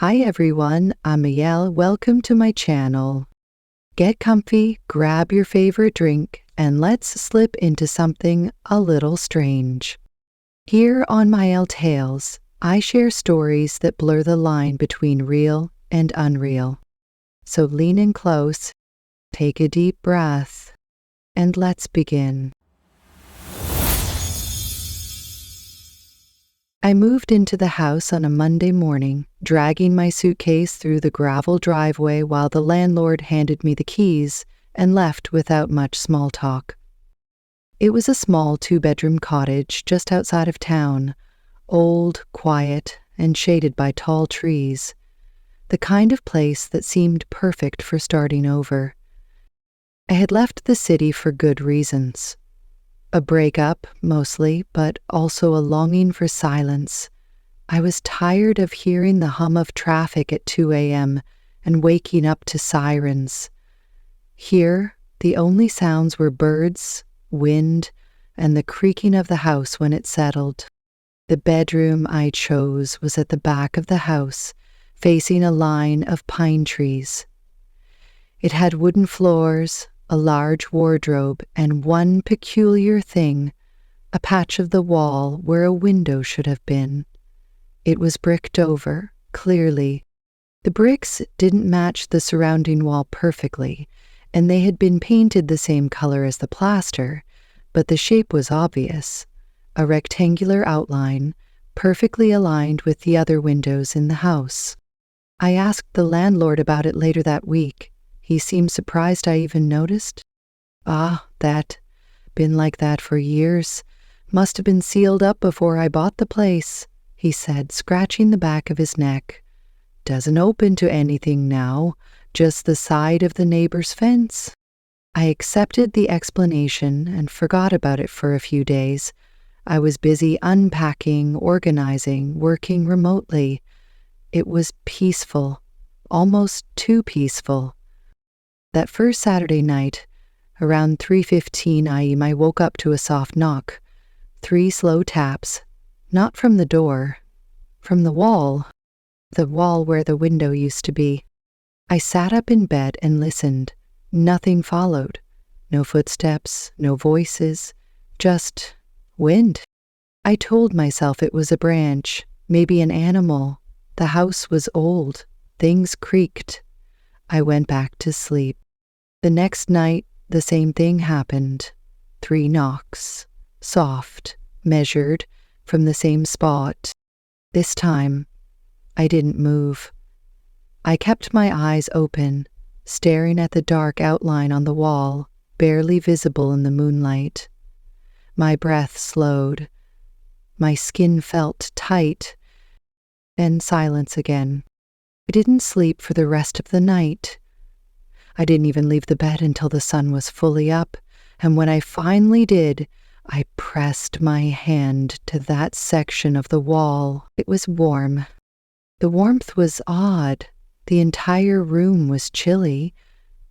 Hi everyone, I'm Myelle. Welcome to my channel. Get comfy, grab your favorite drink, and let's slip into something a little strange. Here on Myelle Tales, I share stories that blur the line between real and unreal. So lean in close, take a deep breath, and let's begin. I moved into the house on a Monday morning, dragging my suitcase through the gravel driveway while the landlord handed me the keys and left without much small talk. It was a small 2-bedroom cottage just outside of town, old, quiet, and shaded by tall trees, the kind of place that seemed perfect for starting over. I had left the city for good reasons. A breakup, mostly, but also a longing for silence. I was tired of hearing the hum of traffic at 2 a.m. and waking up to sirens. Here, the only sounds were birds, wind, and the creaking of the house when it settled. The bedroom I chose was at the back of the house, facing a line of pine trees. It had wooden floors, a large wardrobe, and one peculiar thing, a patch of the wall where a window should have been. It was bricked over, clearly. The bricks didn't match the surrounding wall perfectly, and they had been painted the same color as the plaster, but the shape was obvious, a rectangular outline, perfectly aligned with the other windows in the house. I asked the landlord about it later that week. He seemed surprised I even noticed. That. Been like that for years. Must have been sealed up before I bought the place, he said, scratching the back of his neck. Doesn't open to anything now, just the side of the neighbor's fence. I accepted the explanation and forgot about it for a few days. I was busy unpacking, organizing, working remotely. It was peaceful, almost too peaceful. That first Saturday night, around 3:15 a.m., I woke up to a soft knock. 3 slow taps, not from the door, from the wall where the window used to be. I sat up in bed and listened. Nothing followed. No footsteps, no voices, just wind. I told myself it was a branch, maybe an animal. The house was old. Things creaked. I went back to sleep. The next night, the same thing happened. 3 knocks, soft, measured, from the same spot. This time, I didn't move. I kept my eyes open, staring at the dark outline on the wall, barely visible in the moonlight. My breath slowed. My skin felt tight, and silence again. I didn't sleep for the rest of the night. I didn't even leave the bed until the sun was fully up, and when I finally did, I pressed my hand to that section of the wall. It was warm. The warmth was odd. The entire room was chilly,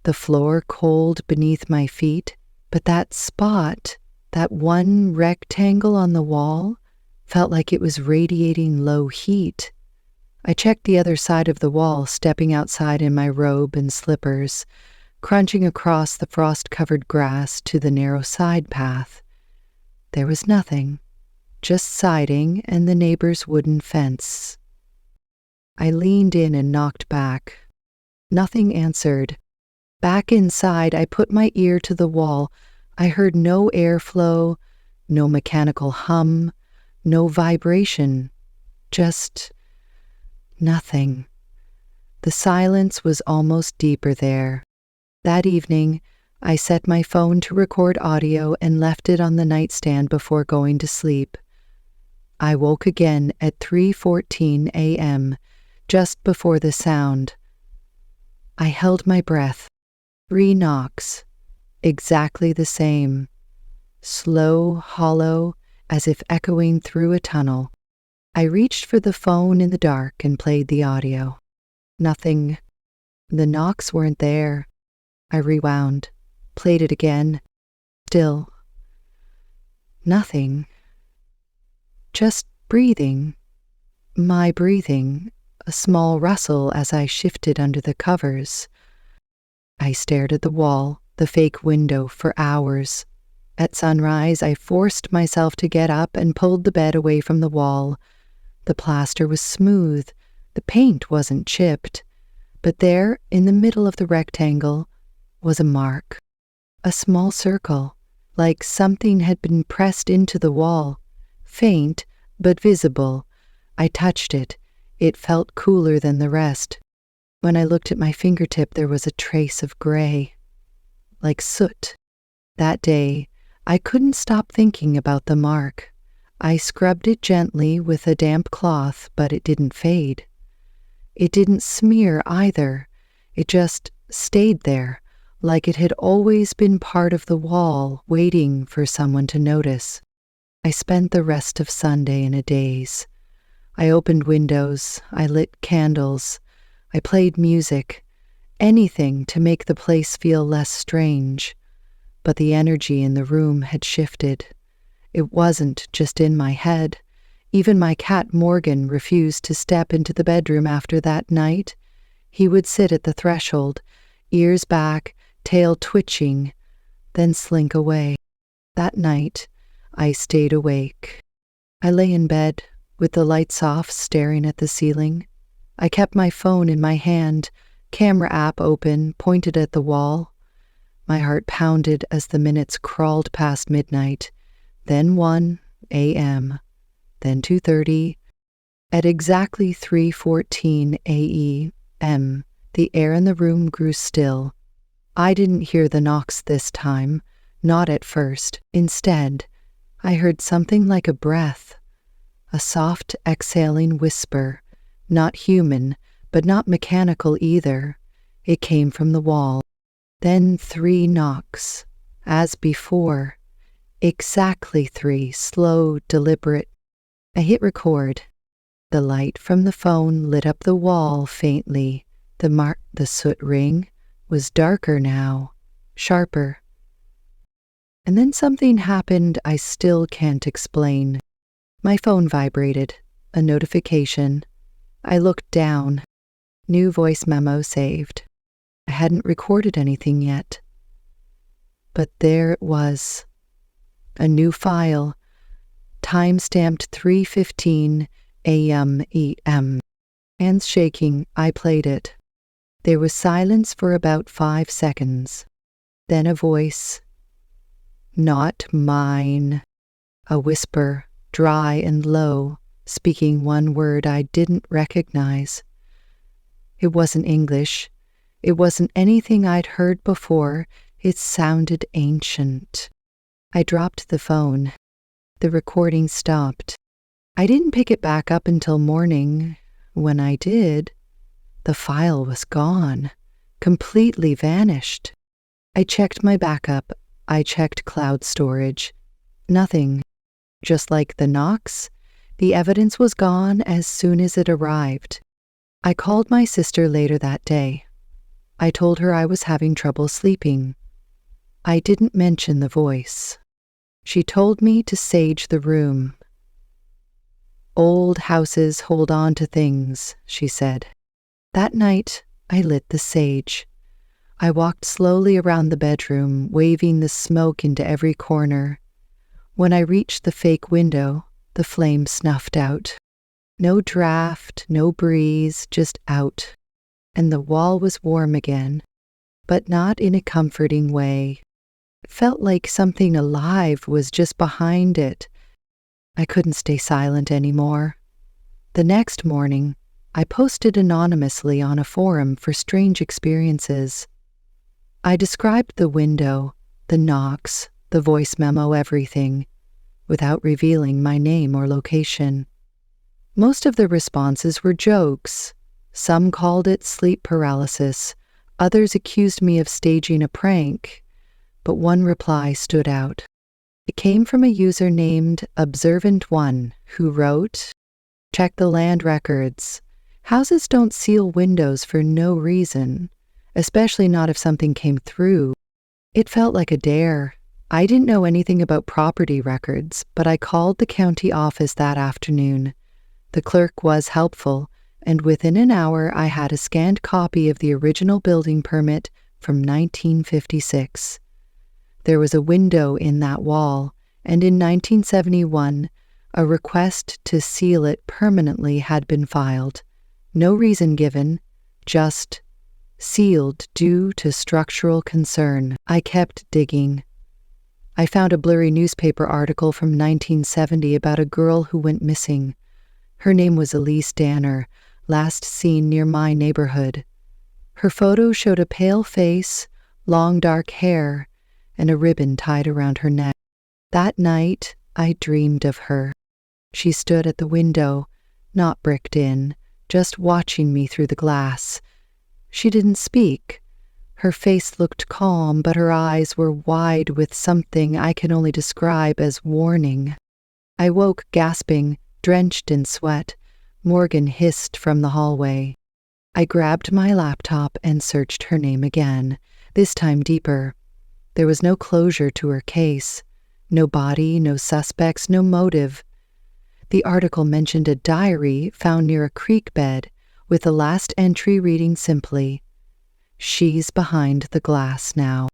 the floor cold beneath my feet, but that spot, that one rectangle on the wall, felt like it was radiating low heat. I checked the other side of the wall, stepping outside in my robe and slippers, crunching across the frost-covered grass to the narrow side path. There was nothing, just siding and the neighbor's wooden fence. I leaned in and knocked back. Nothing answered. Back inside, I put my ear to the wall. I heard no airflow, no mechanical hum, no vibration, just nothing. The silence was almost deeper there. That evening, I set my phone to record audio and left it on the nightstand before going to sleep. I woke again at 3:14 a.m., just before the sound. I held my breath. 3 knocks, exactly the same. Slow, hollow, as if echoing through a tunnel. I reached for the phone in the dark and played the audio. Nothing. The knocks weren't there. I rewound, played it again. Still. Nothing. Just breathing. My breathing, a small rustle as I shifted under the covers. I stared at the wall, the fake window, for hours. At sunrise, I forced myself to get up and pulled the bed away from the wall. The plaster was smooth, the paint wasn't chipped, but there, in the middle of the rectangle, was a mark. A small circle, like something had been pressed into the wall. Faint, but visible. I touched it. It felt cooler than the rest. When I looked at my fingertip, there was a trace of gray, like soot. That day, I couldn't stop thinking about the mark. I scrubbed it gently with a damp cloth, but it didn't fade. It didn't smear either. It just stayed there, like it had always been part of the wall, waiting for someone to notice. I spent the rest of Sunday in a daze. I opened windows, I lit candles, I played music, anything to make the place feel less strange. But the energy in the room had shifted. It wasn't just in my head. Even my cat Morgan refused to step into the bedroom after that night. He would sit at the threshold, ears back, tail twitching, then slink away. That night, I stayed awake. I lay in bed, with the lights off, staring at the ceiling. I kept my phone in my hand, camera app open, pointed at the wall. My heart pounded as the minutes crawled past midnight, then 1 a.m., then 2:30. At exactly 3:14 a.m., the air in the room grew still. I didn't hear the knocks this time, not at first. Instead, I heard something like a breath, a soft exhaling whisper, not human, but not mechanical either. It came from the wall. Then 3 knocks, as before. Exactly 3, slow, deliberate. I hit record. The light from the phone lit up the wall faintly. The soot ring was darker now, sharper. And then something happened I still can't explain. My phone vibrated, a notification. I looked down. New voice memo saved. I hadn't recorded anything yet. But there it was. A new file, time-stamped 3:15 a.m. e.m. Hands shaking, I played it. There was silence for about 5 seconds. Then a voice. Not mine. A whisper, dry and low, speaking one word I didn't recognize. It wasn't English. It wasn't anything I'd heard before. It sounded ancient. I dropped the phone. The recording stopped. I didn't pick it back up until morning. When I did, the file was gone, completely vanished. I checked my backup. I checked cloud storage. Nothing. Just like the knocks, the evidence was gone as soon as it arrived. I called my sister later that day. I told her I was having trouble sleeping. I didn't mention the voice. She told me to sage the room. Old houses hold on to things, she said. That night, I lit the sage. I walked slowly around the bedroom, waving the smoke into every corner. When I reached the fake window, the flame snuffed out. No draft, no breeze, just out. And the wall was warm again, but not in a comforting way. It felt like something alive was just behind it. I couldn't stay silent anymore. The next morning, I posted anonymously on a forum for strange experiences. I described the window, the knocks, the voice memo, everything, without revealing my name or location. Most of the responses were jokes. Some called it sleep paralysis. Others accused me of staging a prank. But one reply stood out. It came from a user named Observant1 who wrote, "Check the land records. Houses don't seal windows for no reason, especially not if something came through." It felt like a dare. I didn't know anything about property records, but I called the county office that afternoon. The clerk was helpful, and within an hour I had a scanned copy of the original building permit from 1956. There was a window in that wall, and in 1971, a request to seal it permanently had been filed. No reason given, just sealed due to structural concern. I kept digging. I found a blurry newspaper article from 1970 about a girl who went missing. Her name was Elise Danner, last seen near my neighborhood. Her photo showed a pale face, long dark hair, and a ribbon tied around her neck. That night, I dreamed of her. She stood at the window, not bricked in, just watching me through the glass. She didn't speak. Her face looked calm, but her eyes were wide with something I can only describe as warning. I woke gasping, drenched in sweat. Morgan hissed from the hallway. I grabbed my laptop and searched her name again, this time deeper. There was no closure to her case. No body, no suspects, no motive. The article mentioned a diary found near a creek bed, with the last entry reading simply, "She's behind the glass now."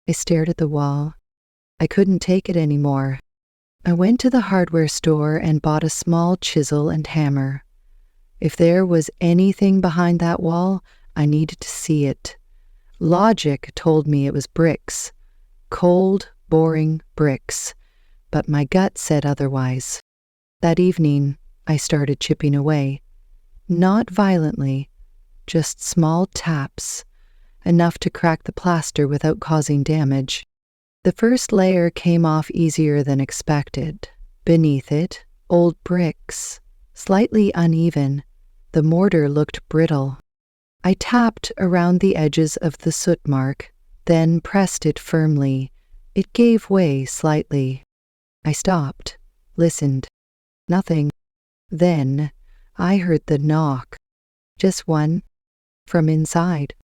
I stared at the wall. I couldn't take it anymore. I went to the hardware store and bought a small chisel and hammer. If there was anything behind that wall, I needed to see it. Logic told me it was bricks. Cold, boring bricks. But my gut said otherwise. That evening, I started chipping away. Not violently, just small taps, enough to crack the plaster without causing damage. The first layer came off easier than expected. Beneath it, old bricks, slightly uneven. The mortar looked brittle. I tapped around the edges of the soot mark, then pressed it firmly. It gave way slightly. I stopped, listened. Nothing. Then I heard the knock. Just one, from inside.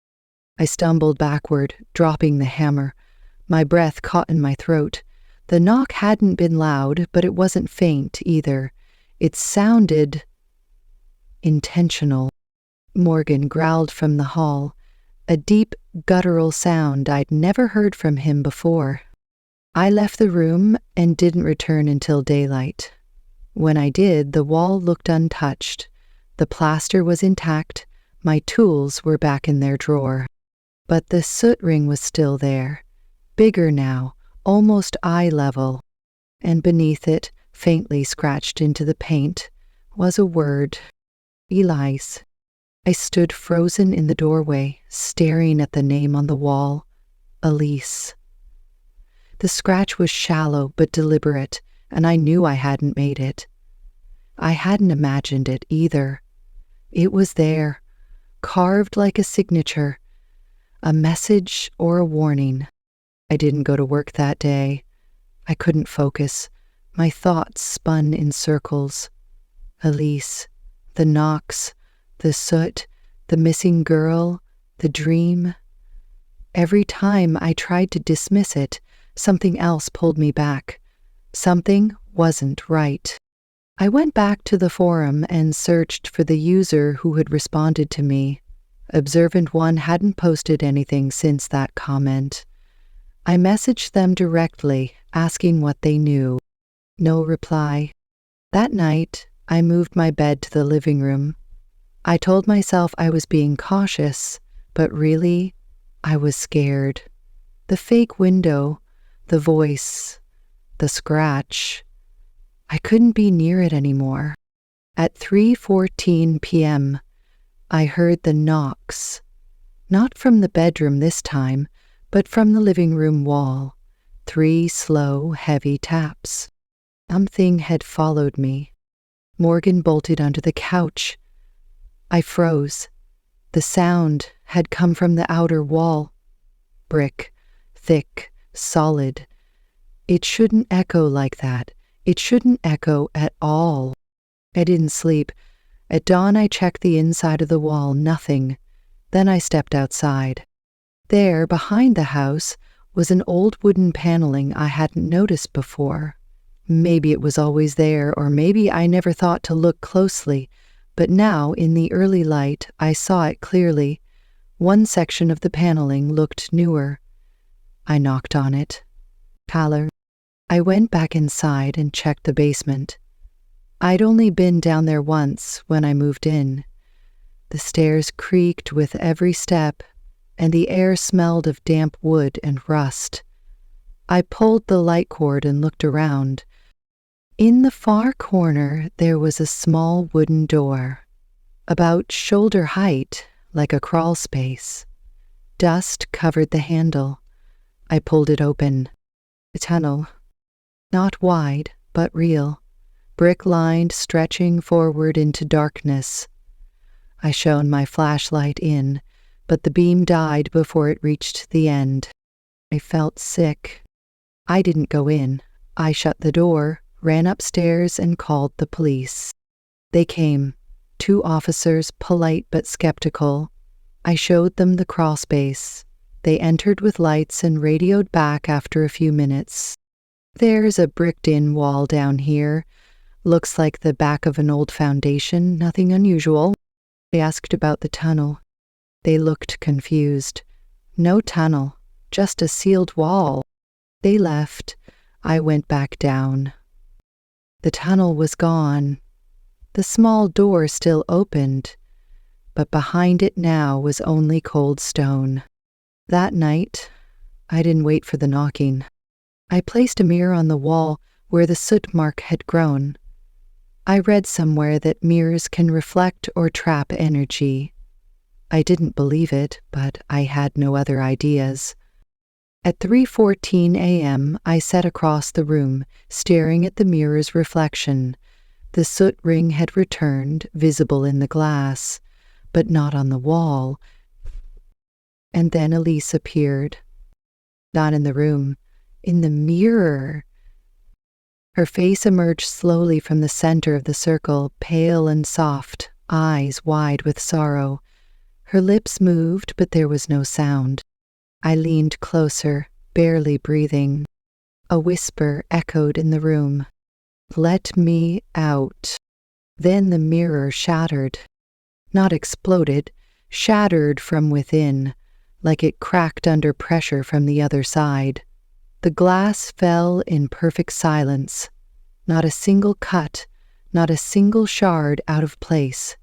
I stumbled backward, dropping the hammer. My breath caught in my throat. The knock hadn't been loud, but it wasn't faint either. It sounded intentional. Morgan growled from the hall, a deep, guttural sound I'd never heard from him before. I left the room and didn't return until daylight. When I did, the wall looked untouched. The plaster was intact. My tools were back in their drawer. But the soot ring was still there, bigger now, almost eye level. And beneath it, faintly scratched into the paint, was a word. Eli's. I stood frozen in the doorway, staring at the name on the wall. Elise. The scratch was shallow but deliberate, and I knew I hadn't made it. I hadn't imagined it either. It was there, carved like a signature, a message or a warning. I didn't go to work that day. I couldn't focus. My thoughts spun in circles. Elise, the knocks, the soot, the missing girl, the dream. Every time I tried to dismiss it, something else pulled me back. Something wasn't right. I went back to the forum and searched for the user who had responded to me. Observant One hadn't posted anything since that comment. I messaged them directly, asking what they knew. No reply. That night, I moved my bed to the living room. I told myself I was being cautious, but really, I was scared. The fake window, the voice, the scratch. I couldn't be near it anymore. At 3:14 p.m., I heard the knocks. Not from the bedroom this time, but from the living room wall. 3 slow, heavy taps. Something had followed me. Morgan bolted under the couch. I froze. The sound had come from the outer wall. Brick, thick, solid. It shouldn't echo like that. It shouldn't echo at all. I didn't sleep. At dawn, I checked the inside of the wall. Nothing. Then I stepped outside. There, behind the house, was an old wooden paneling I hadn't noticed before. Maybe it was always there, or maybe I never thought to look closely, but now, in the early light, I saw it clearly. One section of the paneling looked newer. I knocked on it. Pallor. I went back inside and checked the basement. I'd only been down there once when I moved in. The stairs creaked with every step, and the air smelled of damp wood and rust. I pulled the light cord and looked around. In the far corner, there was a small wooden door, about shoulder height, like a crawl space. Dust covered the handle. I pulled it open. A tunnel. Not wide, but real. Brick-lined, stretching forward into darkness. I shone my flashlight in, but the beam died before it reached the end. I felt sick. I didn't go in. I shut the door, ran upstairs, and called the police. They came. 2 officers, polite but skeptical. I showed them the crawl space. They entered with lights and radioed back after a few minutes. There's a bricked-in wall down here. Looks like the back of an old foundation, nothing unusual. I asked about the tunnel. They looked confused. No tunnel, just a sealed wall. They left. I went back down. The tunnel was gone. The small door still opened, but behind it now was only cold stone. That night, I didn't wait for the knocking. I placed a mirror on the wall where the soot mark had grown. I read somewhere that mirrors can reflect or trap energy. I didn't believe it, but I had no other ideas. At 3:14 a.m., I sat across the room, staring at the mirror's reflection. The soot ring had returned, visible in the glass, but not on the wall. And then Elise appeared. Not in the room, in the mirror. Her face emerged slowly from the center of the circle, pale and soft, eyes wide with sorrow. Her lips moved, but there was no sound. I leaned closer, barely breathing. A whisper echoed in the room. "Let me out." Then the mirror shattered. Not exploded, shattered from within, like it cracked under pressure from the other side. The glass fell in perfect silence. Not a single cut, not a single shard out of place.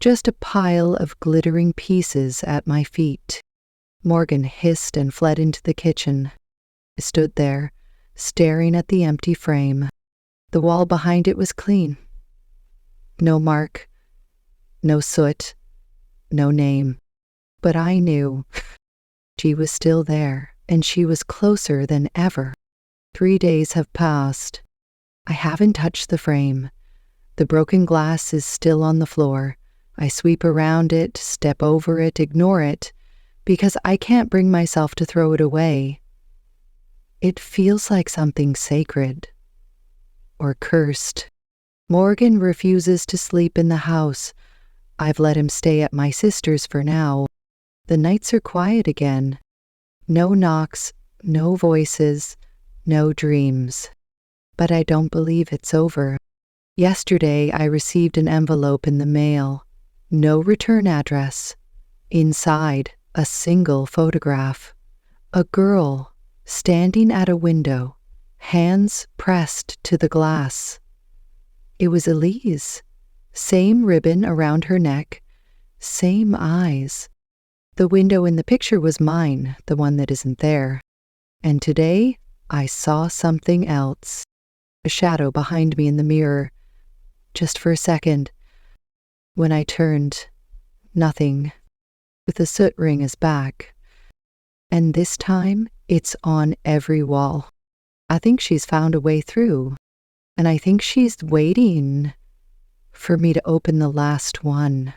Just a pile of glittering pieces at my feet. Morgan hissed and fled into the kitchen. I stood there, staring at the empty frame. The wall behind it was clean. No mark, no soot, no name. But I knew she was still there, and she was closer than ever. 3 days have passed. I haven't touched the frame. The broken glass is still on the floor. I sweep around it, step over it, ignore it, because I can't bring myself to throw it away. It feels like something sacred. Or cursed. Morgan refuses to sleep in the house. I've let him stay at my sister's for now. The nights are quiet again. No knocks, no voices, no dreams. But I don't believe it's over. Yesterday I received an envelope in the mail. No return address. Inside, a single photograph. A girl standing at a window, hands pressed to the glass. It was Elise. Same ribbon around her neck, same eyes. The window in the picture was mine, the one that isn't there. And today, I saw something else. A shadow behind me in the mirror. Just for a second. When I turned, nothing. With the soot ring is back. And this time, it's on every wall. I think she's found a way through. And I think she's waiting for me to open the last one.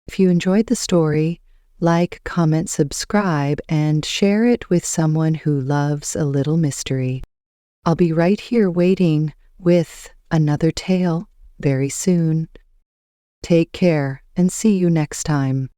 If you enjoyed the story, like, comment, subscribe, and share it with someone who loves a little mystery. I'll be right here waiting with another tale very soon. Take care and see you next time.